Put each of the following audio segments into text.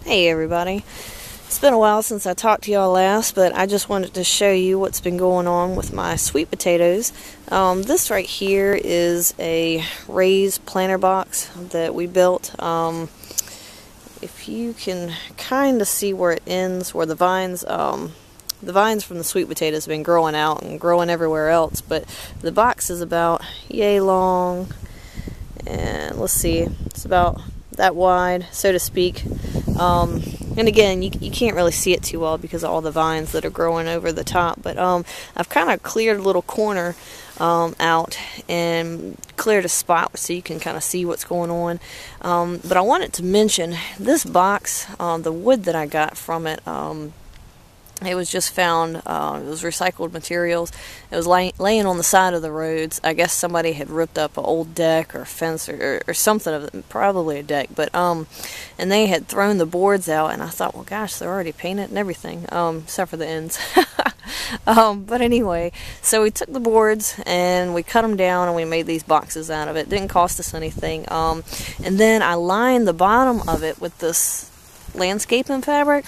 Hey everybody, it's been a while since I talked to y'all last, but I just wanted to show you what's been going on with my sweet potatoes. This right here is a raised planter box that we built. If you can kind of see where it ends, where the vines from the sweet potatoes have been growing out and growing everywhere else, but the box is about yay long, and let's see, it's about that wide, so to speak. And again, you can't really see it too well because of all the vines that are growing over the top, but I've kind of cleared a little corner out and cleared a spot so you can kind of see what's going on. But I wanted to mention this box, the wood that I got from it. It was just found, it was recycled materials. It was laying on the side of the roads. I guess somebody had ripped up an old deck or fence or something of it, probably a deck. But and they had thrown the boards out, and I thought, well, gosh, they're already painted and everything, except for the ends. But anyway, so we took the boards and we cut them down and we made these boxes out of it. Didn't cost us anything. And then I lined the bottom of it with this landscaping fabric.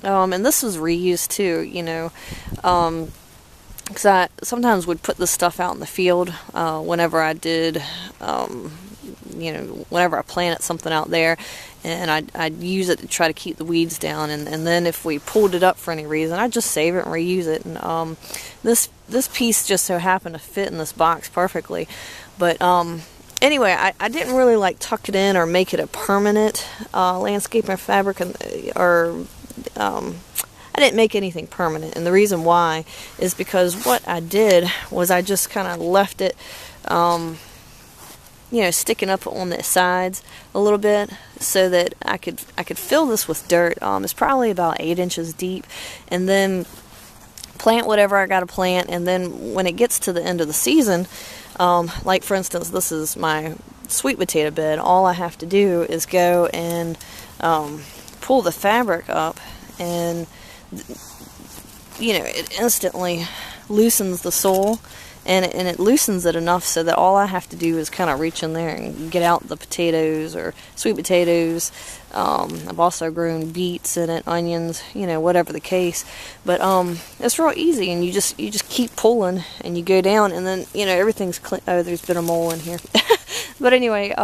And this was reused too, you know, because I sometimes would put this stuff out in the field whenever I did, you know, whenever I planted something out there, and I'd use it to try to keep the weeds down, and then if we pulled it up for any reason, I'd just save it and reuse it. And this piece just so happened to fit in this box perfectly, but anyway, I didn't really like tuck it in or make it a permanent landscaping fabric, I didn't make anything permanent, and the reason why is because what I did was I just kind of left it, you know, sticking up on the sides a little bit so that I could fill this with dirt. It's probably about 8 inches deep, and then plant whatever I got to plant, and then when it gets to the end of the season, like for instance, this is my sweet potato bed. All I have to do is go and pull the fabric up, and you know, it instantly loosens the soil, and it loosens it enough so that all I have to do is kind of reach in there and get out the potatoes or sweet potatoes. I've also grown beets in it, onions, you know, whatever the case. But it's real easy, and you just keep pulling, and you go down, and then, you know, everything's clean. Oh, there's been a mole in here. But anyway,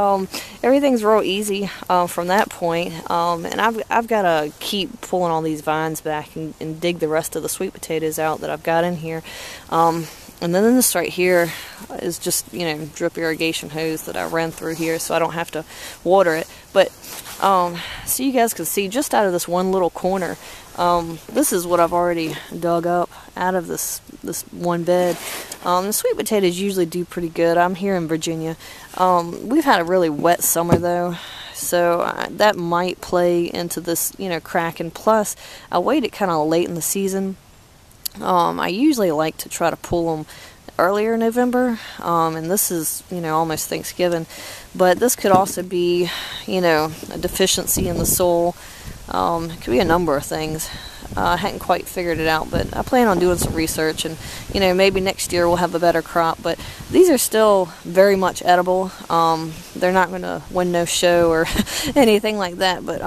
everything's real easy from that point, and I've got to keep pulling all these vines back and dig the rest of the sweet potatoes out that I've got in here. And then this right here is just, you know, drip irrigation hose that I ran through here so I don't have to water it. But so you guys can see just out of this one little corner, this is what I've already dug up out of this one bed. The sweet potatoes usually do pretty good. I'm here in Virginia. We've had a really wet summer though, so that might play into this, you know, cracking. Plus, I waited kind of late in the season. I usually like to try to pull them earlier in November, and this is, you know, almost Thanksgiving, but this could also be, you know, a deficiency in the soil. It could be a number of things. I hadn't quite figured it out, but I plan on doing some research, and, you know, maybe next year we'll have a better crop. But these are still very much edible. They're not going to win no show or anything like that, but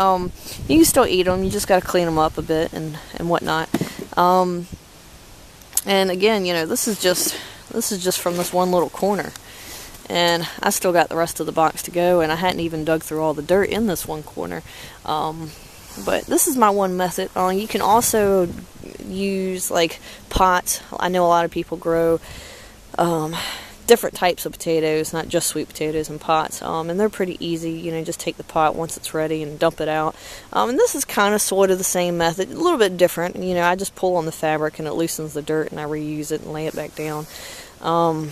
you can still eat them. You just got to clean them up a bit and whatnot. And again, you know, this is just from this one little corner, and I still got the rest of the box to go, and I hadn't even dug through all the dirt in this one corner. But this is my one method. You can also use like pots. I know a lot of people grow different types of potatoes, not just sweet potatoes, in pots, and they're pretty easy. You know, just take the pot once it's ready and dump it out. And this is kind of sort of the same method, a little bit different. You know, I just pull on the fabric and it loosens the dirt, and I reuse it and lay it back down. You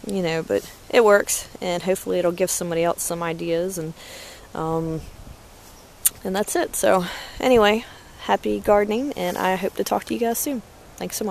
know, but it works, and hopefully it'll give somebody else some ideas, and that's it. So anyway, happy gardening, and I hope to talk to you guys soon. Thanks so much.